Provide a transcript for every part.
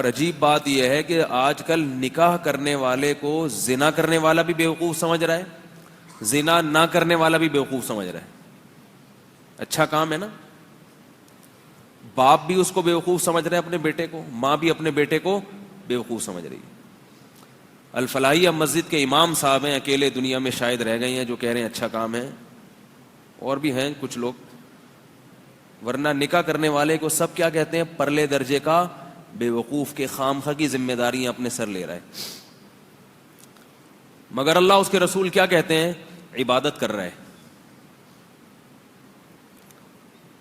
عجیب بات یہ ہے کہ آج کل نکاح کرنے والے کو زنا کرنے والا بھی بیوقوف سمجھ رہا ہے، زنا نہ کرنے والا بھی بیوقوف سمجھ رہا ہے. اچھا کام ہے نا. باپ بھی اس کو بیوقوف سمجھ رہے ہیں اپنے بیٹے کو، ماں بھی اپنے بیٹے کو بیوقوف سمجھ رہی ہے. الفلاحیہ مسجد کے امام صاحب ہیں، اکیلے دنیا میں شاید رہ گئے ہیں جو کہہ رہے ہیں اچھا کام ہے، اور بھی ہیں کچھ لوگ. ورنہ نکاح کرنے والے کو سب کیا کہتے ہیں؟ پرلے درجے کا بیوقوف کے خامخواہ کی ذمہ داریاں اپنے سر لے رہا ہے. مگر اللہ اس کے رسول کیا کہتے ہیں؟ عبادت کر رہا ہے.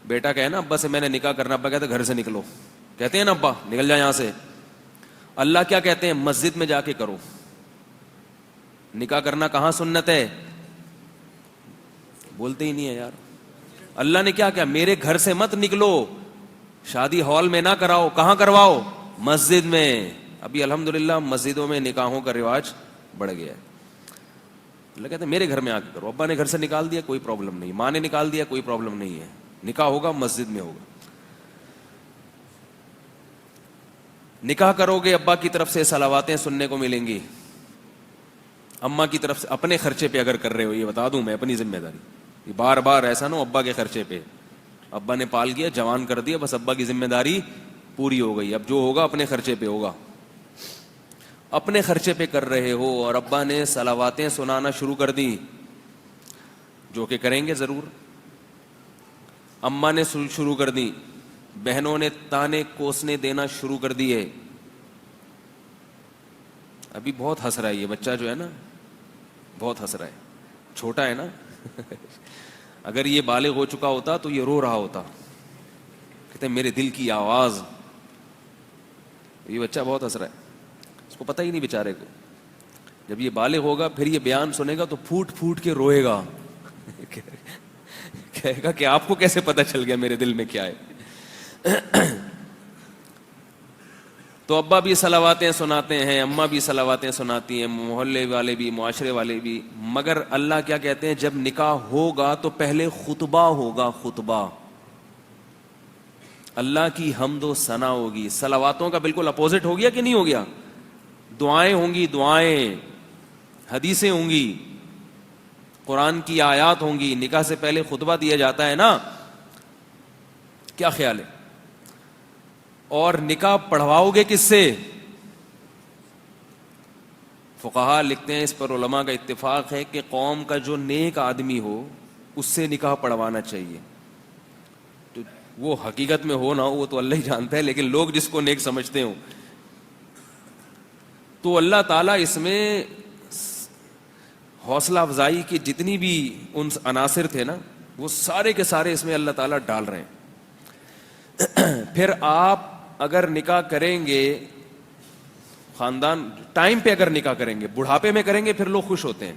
بیٹا کہے نا ابا سے میں نے نکاح کرنا، ابا کہتے گھر سے نکلو، کہتے ہیں نا ابا نکل جا یہاں سے. اللہ کیا کہتے ہیں؟ مسجد میں جا کے کرو. نکاح کرنا کہاں سنت ہے؟ بولتے ہی نہیں ہے یار. اللہ نے کیا میرے گھر سے مت نکلو، شادی ہال میں نہ کراؤ، کہاں کرواؤ؟ مسجد میں. ابھی الحمدللہ مسجدوں میں نکاحوں کا رواج بڑھ گیا ہے. اللہ کہتے ہیں میرے گھر میں آ کے کرو. ابا نے گھر سے نکال دیا کوئی پرابلم نہیں، ماں نے نکال دیا کوئی پرابلم نہیں ہے، نکاح ہوگا مسجد میں ہوگا. نکاح کرو گے ابا کی طرف سے صلواتیں سننے کو ملیں گی، اماں کی طرف سے اپنے خرچے پہ اگر کر رہے ہو، یہ بتا دوں میں اپنی ذمہ داری، یہ بار بار ایسا نہ ابا کے خرچے پہ. ابا نے پال گیا، جوان کر دیا، بس ابا کی ذمہ داری پوری ہو گئی، اب جو ہوگا اپنے خرچے پہ ہوگا. اپنے خرچے پہ کر رہے ہو اور ابا نے صلواتیں سنانا شروع کر دی، جو کہ کریں گے ضرور. اماں نے شروع کر دی، بہنوں نے تانے کوسنے دینا شروع کر دیے. ابھی بہت ہنس رہا ہے یہ بچہ جو ہے نا، بہت ہنس رہا ہے، چھوٹا ہے نا. اگر یہ بالغ ہو چکا ہوتا تو یہ رو رہا ہوتا، کہتے ہیں میرے دل کی آواز. یہ بچہ بہت ہنس رہا ہے، اس کو پتہ ہی نہیں بیچارے کو. جب یہ بالغ ہوگا پھر یہ بیان سنے گا تو پھوٹ پھوٹ کے روئے گا، کہے گا کہ آپ کو کیسے پتہ چل گیا میرے دل میں کیا ہے. تو ابا بھی صلواتیں سناتے ہیں، اماں بھی صلواتیں سناتی ہیں، محلے والے بھی، معاشرے والے بھی. مگر اللہ کیا کہتے ہیں؟ جب نکاح ہوگا تو پہلے خطبہ ہوگا، خطبہ. اللہ کی حمد و ثنا ہوگی. صلواتوں کا بالکل اپوزٹ ہو گیا کہ نہیں ہو گیا؟ دعائیں ہوں گی، دعائیں، حدیثیں ہوں گی، قرآن کی آیات ہوں گی. نکاح سے پہلے خطبہ دیا جاتا ہے نا. کیا خیال ہے؟ اور نکاح پڑھواؤ گے کس سے؟ فقہا لکھتے ہیں، اس پر علماء کا اتفاق ہے کہ قوم کا جو نیک آدمی ہو اس سے نکاح پڑھوانا چاہیے. تو وہ حقیقت میں ہو نہ ہو وہ تو اللہ ہی جانتا ہے، لیکن لوگ جس کو نیک سمجھتے ہوں تو اللہ تعالیٰ اس میں حوصلہ افزائی کی جتنی بھی ان عناصر تھے نا وہ سارے کے سارے اس میں اللہ تعالیٰ ڈال رہے ہیں. پھر آپ اگر نکاح کریں گے، خاندان ٹائم پہ اگر نکاح کریں گے، بڑھاپے میں کریں گے پھر لوگ خوش ہوتے ہیں.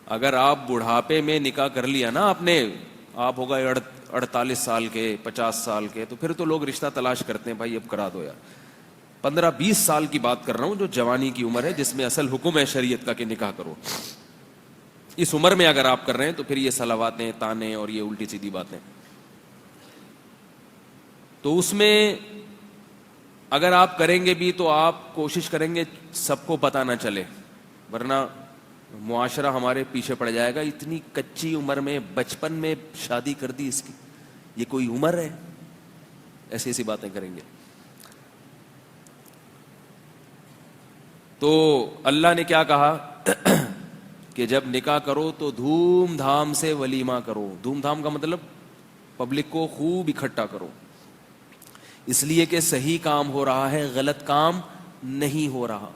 اگر آپ بڑھاپے میں نکاح کر لیا نا آپ ہو گئے 48 سال کے، 50 سال کے، تو پھر تو لوگ رشتہ تلاش کرتے ہیں، بھائی اب کرا دو یار. 15-20 سال کی بات کر رہا ہوں جو جوانی کی عمر ہے، جس میں اصل حکم ہے شریعت کا کہ نکاح کرو. اس عمر میں اگر آپ کر رہے ہیں تو پھر یہ صلواتیں، تانے اور یہ الٹی سیدھی باتیں. تو اس میں اگر آپ کریں گے بھی تو آپ کوشش کریں گے سب کو پتہ نہ چلے، ورنہ معاشرہ ہمارے پیچھے پڑ جائے گا. اتنی کچی عمر میں، بچپن میں شادی کر دی اس کی، یہ کوئی عمر ہے؟ ایسی ایسی باتیں کریں گے. تو اللہ نے کیا کہا کہ جب نکاح کرو تو دھوم دھام سے ولیمہ کرو. دھوم دھام کا مطلب پبلک کو خوب اکٹھا کرو، اس لیے کہ صحیح کام ہو رہا ہے، غلط کام نہیں ہو رہا.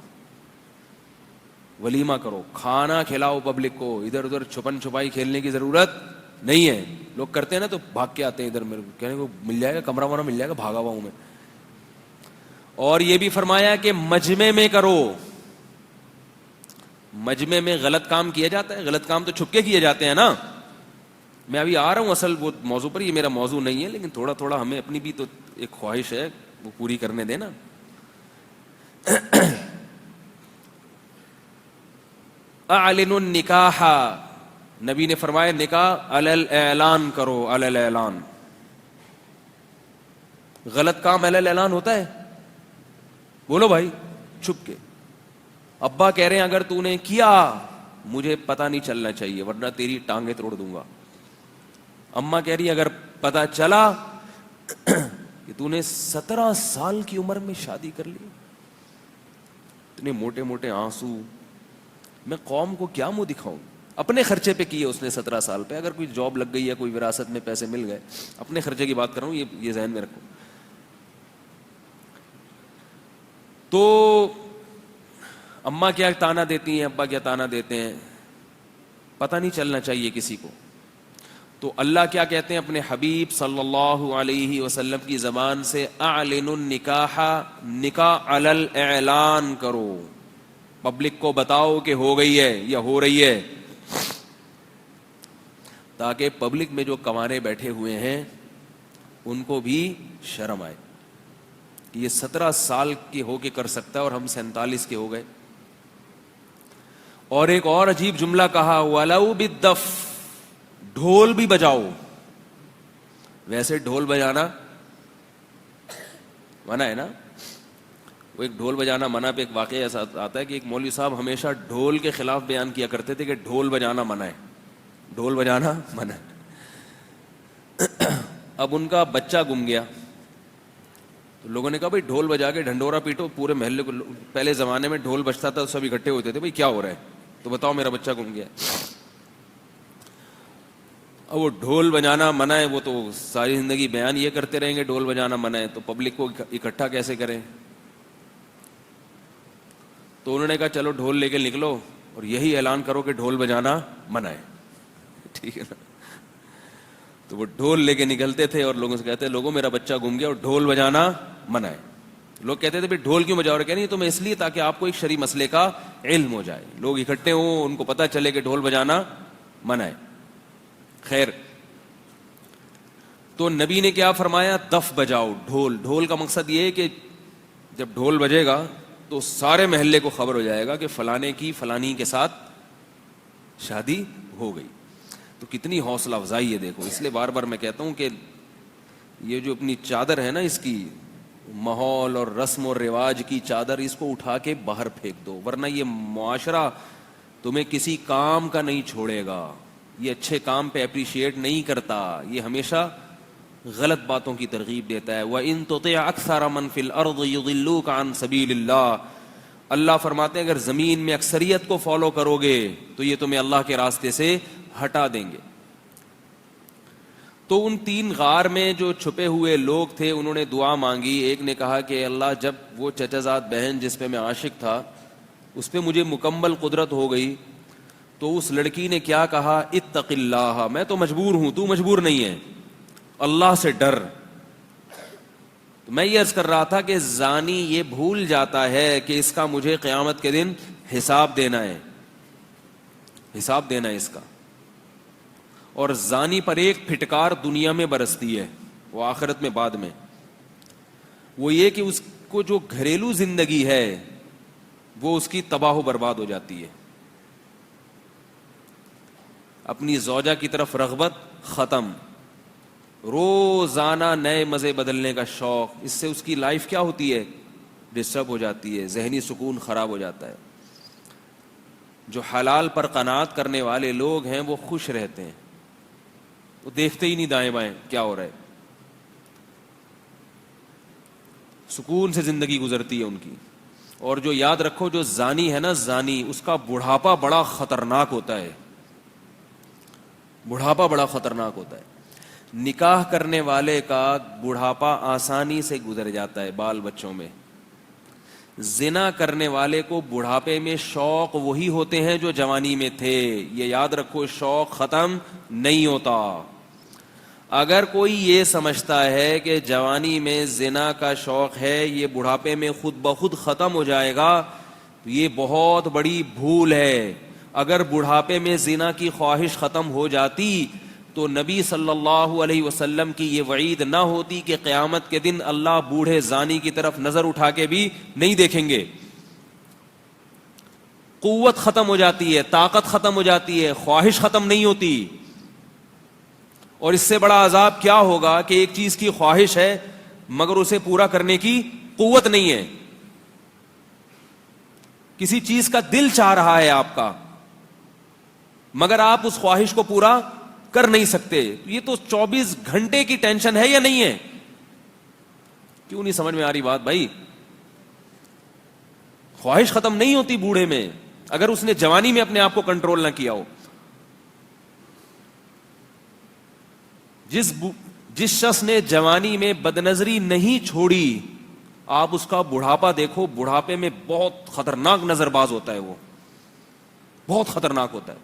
ولیمہ کرو، کھانا کھلاؤ پبلک کو. ادھر ادھر چھپن چھپائی کھیلنے کی ضرورت نہیں ہے. لوگ کرتے ہیں نا تو بھاگ کے آتے ہیں ادھر، میرے کہنے کو مل جائے گا کمرہ ومرہ مل جائے گا، بھاگا ہوا ہوں میں. اور یہ بھی فرمایا کہ مجمع میں کرو. مجمع میں غلط کام کیا جاتا ہے، غلط کام تو چھپ کے کیے جاتے ہیں نا. میں ابھی آ رہا ہوں اصل وہ موضوع پر، یہ میرا موضوع نہیں ہے، لیکن تھوڑا تھوڑا ہمیں اپنی بھی تو ایک خواہش ہے وہ پوری کرنے دینا. اعلنوا النکاح، نبی نے فرمایا نکاح علی الاعلان کرو، علی الاعلان. غلط کام علی الاعلان ہوتا ہے؟ بولو بھائی چھپ کے. ابا کہہ رہے ہیں اگر تو نے کیا مجھے پتہ نہیں چلنا چاہیے ورنہ تیری ٹانگیں توڑ دوں گا. اماں کہہ رہی ہے اگر پتہ چلا کہ تو نے 17 سال کی عمر میں شادی کر لی, اتنے موٹے موٹے آنسو, میں قوم کو کیا منہ دکھاؤں. اپنے خرچے پہ کیے اس نے 17 سال پہ, اگر کوئی جاب لگ گئی ہے, کوئی وراثت میں پیسے مل گئے, اپنے خرچے کی بات کر رہا ہوں, یہ ذہن میں رکھو. تو اماں کیا تانا دیتی ہیں, ابا کیا تانا دیتے ہیں, پتہ نہیں چلنا چاہیے کسی کو. تو اللہ کیا کہتے ہیں اپنے حبیب صلی اللہ علیہ وسلم کی زبان سے, اعلنوا النکاح, نکاح علی الاعلان کرو, پبلک کو بتاؤ کہ ہو گئی ہے یا ہو رہی ہے, تاکہ پبلک میں جو کنوارے بیٹھے ہوئے ہیں ان کو بھی شرم آئے کہ یہ 17 سال کے ہو کے کر سکتا ہے اور ہم 47 کے ہو گئے. اور ایک اور عجیب جملہ کہا, وَلَوْ بِالدَّفْ, ڈھول بھی بجاؤ. ویسے ڈھول بجانا منع ہے نا, وہ ایک ڈھول بجانا منع پہ ایک واقعہ ایسا آتا ہے کہ ایک مولوی صاحب ہمیشہ ڈھول کے خلاف بیان کیا کرتے تھے کہ ڈھول بجانا منع ہے, ڈھول بجانا منع ہے. اب ان کا بچہ گم گیا تو لوگوں نے کہا بھائی ڈھول بجا کے ڈھنڈورا پیٹو پورے محلے کو. پہلے زمانے میں ڈھول بجتا تھا سب اکٹھے ہوتے تھے, بھائی کیا ہو رہا ہے, تو بتاؤ میرا بچہ گم گیا. اب وہ ڈھول بجانا منع ہے, وہ تو ساری زندگی بیان یہ کرتے رہیں گے ڈھول بجانا منع ہے, تو پبلک کو اکٹھا کیسے کریں. تو انہوں نے کہا چلو ڈھول لے کے نکلو اور یہی اعلان کرو کہ ڈھول بجانا منع ہے. ٹھیک ہے نا. تو وہ ڈھول لے کے نکلتے تھے اور لوگوں سے کہتے لوگوں میرا بچہ گم گیا اور ڈھول بجانا منع ہے. لوگ کہتے تھے بھائی ڈھول کیوں بجاؤ رہے, کہ نہیں تو میں اس لیے تاکہ آپ کو ایک شرعی مسئلے کا علم ہو جائے, لوگ اکٹھے ہوں ان کو پتہ چلے کہ ڈھول بجانا منع ہے. خیر, تو نبی نے کیا فرمایا, دف بجاؤ, ڈھول. ڈھول کا مقصد یہ ہے کہ جب ڈھول بجے گا تو سارے محلے کو خبر ہو جائے گا کہ فلانے کی فلانی کے ساتھ شادی ہو گئی. تو کتنی حوصلہ افزائی ہے دیکھو. اس لیے بار بار میں کہتا ہوں کہ یہ جو اپنی چادر ہے نا, اس کی ماحول اور رسم اور رواج کی چادر, اس کو اٹھا کے باہر پھینک دو, ورنہ یہ معاشرہ تمہیں کسی کام کا نہیں چھوڑے گا, یہ اچھے کام پہ اپریشیٹ نہیں کرتا, یہ ہمیشہ غلط باتوں کی ترغیب دیتا ہے. وَإِن تُطِعْ أَكْثَرَ مَنْ فِي الْأَرْضِ يُضِلُّوكَ عَنْ سَبِيلِ اللَّهِ, اللہ فرماتے ہیں اگر زمین میں اکثریت کو فالو کرو گے تو یہ تمہیں اللہ کے راستے سے ہٹا دیں گے. تو ان 3 غار میں جو چھپے ہوئے لوگ تھے انہوں نے دعا مانگی. ایک نے کہا کہ اللہ جب وہ چچا زاد بہن جس پہ میں عاشق تھا اس پہ مجھے مکمل قدرت ہو گئی تو اس لڑکی نے کیا کہا, اتق اللہ, میں تو مجبور ہوں تو مجبور نہیں ہے, اللہ سے ڈر. تو میں یہ عرض کر رہا تھا کہ زانی یہ بھول جاتا ہے کہ اس کا مجھے قیامت کے دن حساب دینا ہے, حساب دینا ہے اس کا. اور زانی پر ایک پھٹکار دنیا میں برستی ہے, وہ آخرت میں بعد میں, وہ یہ کہ اس کو جو گھریلو زندگی ہے وہ اس کی تباہ و برباد ہو جاتی ہے. اپنی زوجہ کی طرف رغبت ختم, روزانہ نئے مزے بدلنے کا شوق, اس سے اس کی لائف کیا ہوتی ہے, ڈسٹرب ہو جاتی ہے, ذہنی سکون خراب ہو جاتا ہے. جو حلال پر قناعت کرنے والے لوگ ہیں وہ خوش رہتے ہیں, وہ دیکھتے ہی نہیں دائیں بائیں کیا ہو رہا ہے, سکون سے زندگی گزرتی ہے ان کی. اور جو یاد رکھو جو زانی ہے نا, زانی, اس کا بڑھاپا بڑا خطرناک ہوتا ہے, بڑھاپا بڑا خطرناک ہوتا ہے. نکاح کرنے والے کا بڑھاپا آسانی سے گزر جاتا ہے بال بچوں میں. زنا کرنے والے کو بڑھاپے میں شوق وہی ہوتے ہیں جو جوانی میں تھے. یہ یاد رکھو, شوق ختم نہیں ہوتا. اگر کوئی یہ سمجھتا ہے کہ جوانی میں زنا کا شوق ہے یہ بڑھاپے میں خود بخود ختم ہو جائے گا, تو یہ بہت بڑی بھول ہے. اگر بڑھاپے میں زنا کی خواہش ختم ہو جاتی تو نبی صلی اللہ علیہ وسلم کی یہ وعید نہ ہوتی کہ قیامت کے دن اللہ بوڑھے زانی کی طرف نظر اٹھا کے بھی نہیں دیکھیں گے. قوت ختم ہو جاتی ہے, طاقت ختم ہو جاتی ہے, خواہش ختم نہیں ہوتی. اور اس سے بڑا عذاب کیا ہوگا کہ ایک چیز کی خواہش ہے مگر اسے پورا کرنے کی قوت نہیں ہے. کسی چیز کا دل چاہ رہا ہے آپ کا، مگر آپ اس خواہش کو پورا کر نہیں سکتے، یہ تو 24 گھنٹے کی ٹینشن ہے یا نہیں ہے؟ کیوں نہیں سمجھ میں آ رہی بات بھائی؟ خواہش ختم نہیں ہوتی بوڑھے میں اگر اس نے جوانی میں اپنے آپ کو کنٹرول نہ کیا ہو. جس شخص نے جوانی میں بدنظری نہیں چھوڑی، آپ اس کا بڑھاپا دیکھو، بڑھاپے میں بہت خطرناک نظر باز ہوتا ہے، وہ بہت خطرناک ہوتا ہے.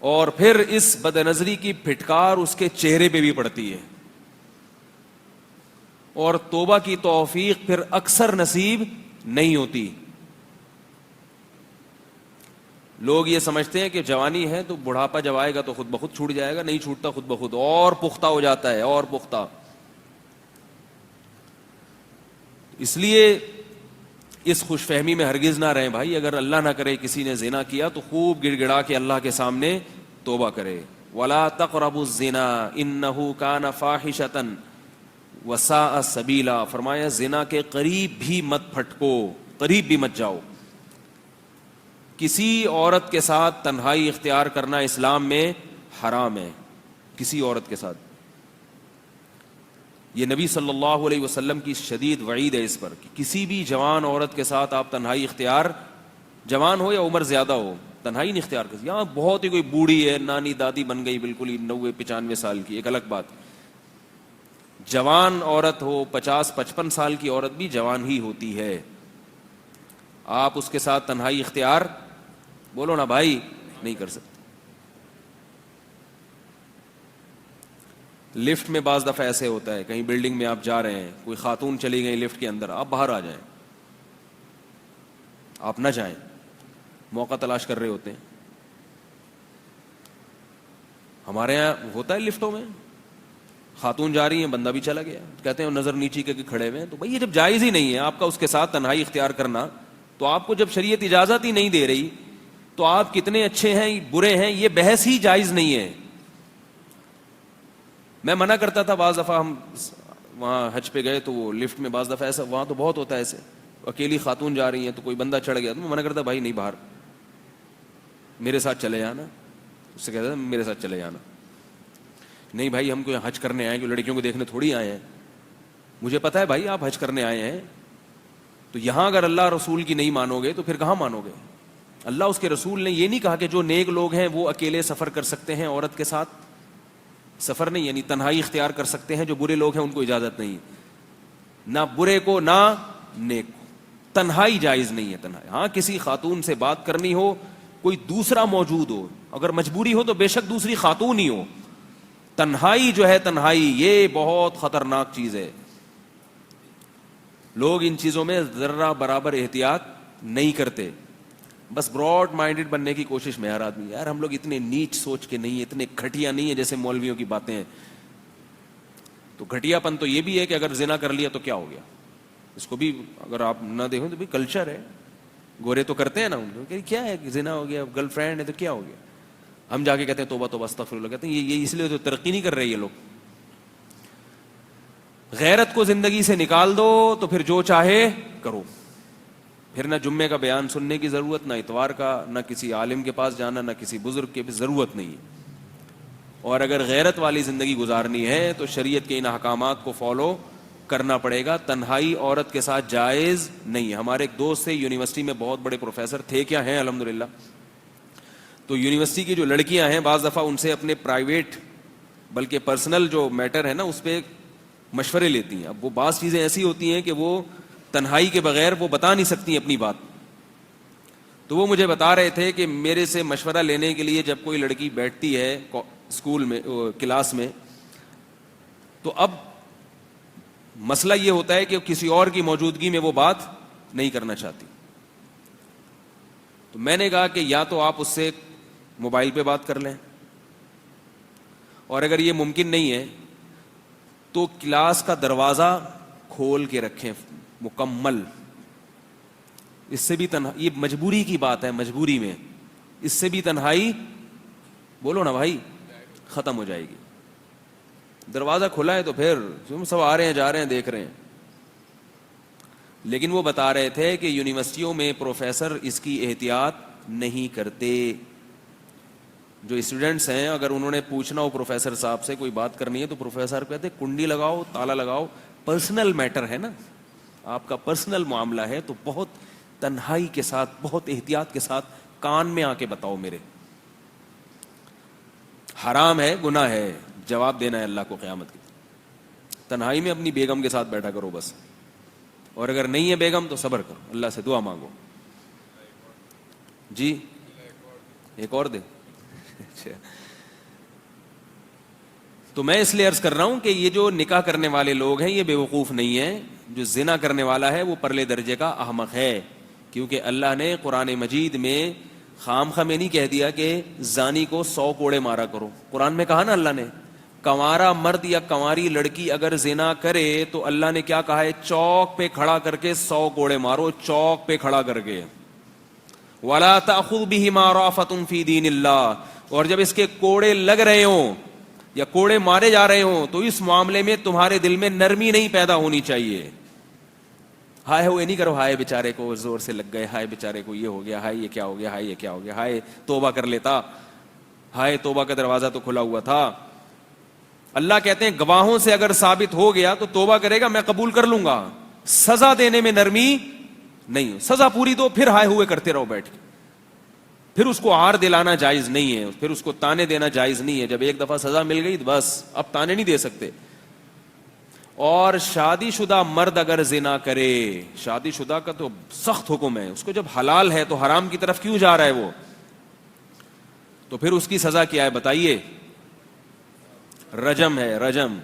اور پھر اس بدنظری کی پھٹکار اس کے چہرے پہ بھی پڑتی ہے، اور توبہ کی توفیق پھر اکثر نصیب نہیں ہوتی. لوگ یہ سمجھتے ہیں کہ جوانی ہے تو بڑھاپا جب آئے گا تو خود بخود چھوٹ جائے گا، نہیں چھوٹتا، خود بخود اور پختہ ہو جاتا ہے، اور پختہ. اس لیے اس خوش فہمی میں ہرگز نہ رہیں بھائی. اگر اللہ نہ کرے کسی نے زنا کیا تو خوب گڑ گڑا کے اللہ کے سامنے توبہ کرے. وَلَا تَقْرَبُوا الزِّنَا إِنَّهُ كَانَ فَاحِشَةً وَسَاءَ سَبِيلًا. فرمایا زنا کے قریب بھی مت پھٹکو، قریب بھی مت جاؤ. کسی عورت کے ساتھ تنہائی اختیار کرنا اسلام میں حرام ہے، کسی عورت کے ساتھ. یہ نبی صلی اللہ علیہ وسلم کی شدید وعید ہے اس پر کہ کسی بھی جوان عورت کے ساتھ آپ تنہائی اختیار، جوان ہو یا عمر زیادہ ہو، تنہائی نہیں اختیار کر. یہاں بہت ہی کوئی بوڑھی ہے، نانی دادی بن گئی بالکل ہی 90-95 سال کی، ایک الگ بات. جوان عورت ہو، 50-55 سال کی عورت بھی جوان ہی ہوتی ہے. آپ اس کے ساتھ تنہائی اختیار، بولو نا بھائی، نہیں کر سکتے. لفٹ میں بعض دفعہ ایسے ہوتا ہے، کہیں بلڈنگ میں آپ جا رہے ہیں، کوئی خاتون چلی گئی لفٹ کے اندر، آپ باہر آ جائیں، آپ نہ جائیں، موقع تلاش کر رہے ہوتے ہیں. ہمارے یہاں ہوتا ہے لفٹوں میں خاتون جا رہی ہیں، بندہ بھی چلا گیا، کہتے ہیں نظر نیچی کر کے کھڑے ہوئے ہیں. تو بھائی یہ جب جائز ہی نہیں ہے آپ کا اس کے ساتھ تنہائی اختیار کرنا، تو آپ کو جب شریعت اجازت ہی نہیں دے رہی تو آپ کتنے اچھے ہیں برے ہیں یہ بحث ہی جائز نہیں ہے. میں منع کرتا تھا بعض دفعہ، ہم وہاں حج پہ گئے تو وہ لفٹ میں بعض دفعہ ایسا، وہاں تو بہت ہوتا ہے ایسے، اکیلی خاتون جا رہی ہیں تو کوئی بندہ چڑھ گیا تو میں منع کرتا بھائی نہیں، باہر میرے ساتھ چلے جانا. اس سے کہتا تھا میرے ساتھ چلے جانا. نہیں بھائی ہم کوئی حج کرنے آئے ہیں، کوئی لڑکیوں کو دیکھنے تھوڑی آئے ہیں. مجھے پتا ہے بھائی آپ حج کرنے آئے ہیں، تو یہاں اگر اللہ رسول کی نہیں مانو گے تو پھر کہاں مانو گے؟ اللہ اس کے رسول نے یہ نہیں کہا کہ جو نیک لوگ ہیں وہ اکیلے سفر کر سکتے ہیں، عورت کے ساتھ سفر نہیں، یعنی تنہائی اختیار کر سکتے ہیں. جو برے لوگ ہیں ان کو اجازت نہیں، نہ برے کو نہ نیک کو. تنہائی جائز نہیں ہے. تنہائی ہاں کسی خاتون سے بات کرنی ہو، کوئی دوسرا موجود ہو، اگر مجبوری ہو تو بے شک دوسری خاتون ہی ہو. تنہائی جو ہے، تنہائی یہ بہت خطرناک چیز ہے. لوگ ان چیزوں میں ذرہ برابر احتیاط نہیں کرتے، بس براڈ مائنڈڈ بننے کی کوشش میں ہر آدمی. یار ہم لوگ اتنے نیچ سوچ کے نہیں، اتنے گھٹیا نہیں ہیں جیسے مولویوں کی باتیں ہیں. تو گھٹیا پن تو یہ بھی ہے کہ اگر زنا کر لیا تو کیا ہو گیا، اس کو بھی اگر آپ نہ دیکھیں تو بھی کلچر ہے. گورے تو کرتے ہیں نا، ان کو کیا ہے، زنا ہو گیا، گرل فرینڈ ہے تو کیا ہو گیا. ہم جا کے کہتے ہیں توبہ توبہ استغفر اللہ، کہتے ہیں یہ اس لیے تو ترقی نہیں کر رہے یہ لوگ. غیرت کو زندگی سے نکال دو تو پھر جو چاہے کرو. پھر نہ جمعے کا بیان سننے کی ضرورت، نہ اتوار کا، نہ کسی عالم کے پاس جانا، نہ کسی بزرگ کی بھی ضرورت نہیں. اور اگر غیرت والی زندگی گزارنی ہے تو شریعت کے ان احکامات کو فالو کرنا پڑے گا. تنہائی عورت کے ساتھ جائز نہیں ہے. ہمارے ایک دوست تھے یونیورسٹی میں، بہت بڑے پروفیسر تھے، کیا ہیں الحمدللہ. تو یونیورسٹی کی جو لڑکیاں ہیں بعض دفعہ ان سے اپنے پرائیویٹ بلکہ پرسنل جو میٹر ہے نا اس پہ مشورے لیتی ہیں. اب وہ بعض چیزیں ایسی ہوتی ہیں کہ وہ تنہائی کے بغیر وہ بتا نہیں سکتی اپنی بات. تو وہ مجھے بتا رہے تھے کہ میرے سے مشورہ لینے کے لیے جب کوئی لڑکی بیٹھتی ہے اسکول میں، کلاس میں، تو اب مسئلہ یہ ہوتا ہے کہ کسی اور کی موجودگی میں وہ بات نہیں کرنا چاہتی. تو میں نے کہا کہ یا تو آپ اس سے موبائل پہ بات کر لیں، اور اگر یہ ممکن نہیں ہے تو کلاس کا دروازہ کھول کے رکھیں مکمل. اس سے بھی تنہائی، یہ مجبوری کی بات ہے، مجبوری میں اس سے بھی تنہائی، بولو نا بھائی، ختم ہو جائے گی. دروازہ کھلا ہے تو پھر سب آ رہے ہیں جا رہے ہیں دیکھ رہے ہیں. لیکن وہ بتا رہے تھے کہ یونیورسٹیوں میں پروفیسر اس کی احتیاط نہیں کرتے. جو اسٹوڈنٹس ہیں اگر انہوں نے پوچھنا ہو پروفیسر صاحب سے کوئی بات کرنی ہے تو پروفیسر کہتے ہیں کنڈی لگاؤ, تالا لگاؤ, پرسنل میٹر ہے نا, آپ کا پرسنل معاملہ ہے تو بہت تنہائی کے ساتھ, بہت احتیاط کے ساتھ کان میں آ کے بتاؤ میرے. حرام ہے, گناہ ہے, جواب دینا ہے اللہ کو قیامت کی. تنہائی میں اپنی بیگم کے ساتھ بیٹھا کرو بس, اور اگر نہیں ہے بیگم تو صبر کرو, اللہ سے دعا مانگو. جی ایک اور دے. تو میں اس لیے عرض کر رہا ہوں کہ یہ جو نکاح کرنے والے لوگ ہیں یہ بے وقوف نہیں ہیں. جو زنا کرنے والا ہے وہ پرلے درجے کا احمق ہے, کیونکہ اللہ نے قرآن مجید میں خام خواہ میں نہیں کہہ دیا کہ زانی کو 100 کوڑے مارا کرو. قرآن میں کہا نا اللہ نے, کنوارا مرد یا کنواری لڑکی اگر زنا کرے تو اللہ نے کیا کہا ہے, چوک پہ کھڑا کر کے 100 کوڑے مارو, چوک پہ کھڑا کر کے. وَلَا تَأْخُذْ بِهِمَا رَأْفَةٌ فِي دِينِ اللَّهِ, اور جب اس کے کوڑے لگ رہے ہوں یا کوڑے مارے جا رہے ہوں تو اس معاملے میں تمہارے دل میں نرمی نہیں پیدا ہونی چاہیے. ہائے ہوئے نہیں کرو, ہائے بیچارے کو زور سے لگ گئے, ہائے بیچارے کو یہ ہو گیا, ہائے یہ کیا ہو گیا, ہائے یہ کیا ہو گیا, ہائے توبہ کر لیتا, ہائے توبہ کا دروازہ تو کھلا ہوا تھا. اللہ کہتے ہیں گواہوں سے اگر ثابت ہو گیا تو توبہ کرے گا, میں قبول کر لوں گا. سزا دینے میں نرمی نہیں, سزا پوری دو, پھر ہائے ہوئے کرتے رہو بیٹھ کے. پھر اس کو عار دلانا جائز نہیں ہے, پھر اس کو تانے دینا جائز نہیں ہے. جب ایک دفعہ سزا مل گئی تو بس اب تانے نہیں دے سکتے. اور شادی شدہ مرد اگر زنا کرے, شادی شدہ کا تو سخت حکم ہے, اس کو جب حلال ہے تو حرام کی طرف کیوں جا رہا ہے وہ, تو پھر اس کی سزا کیا ہے بتائیے؟ رجم ہے, رجم.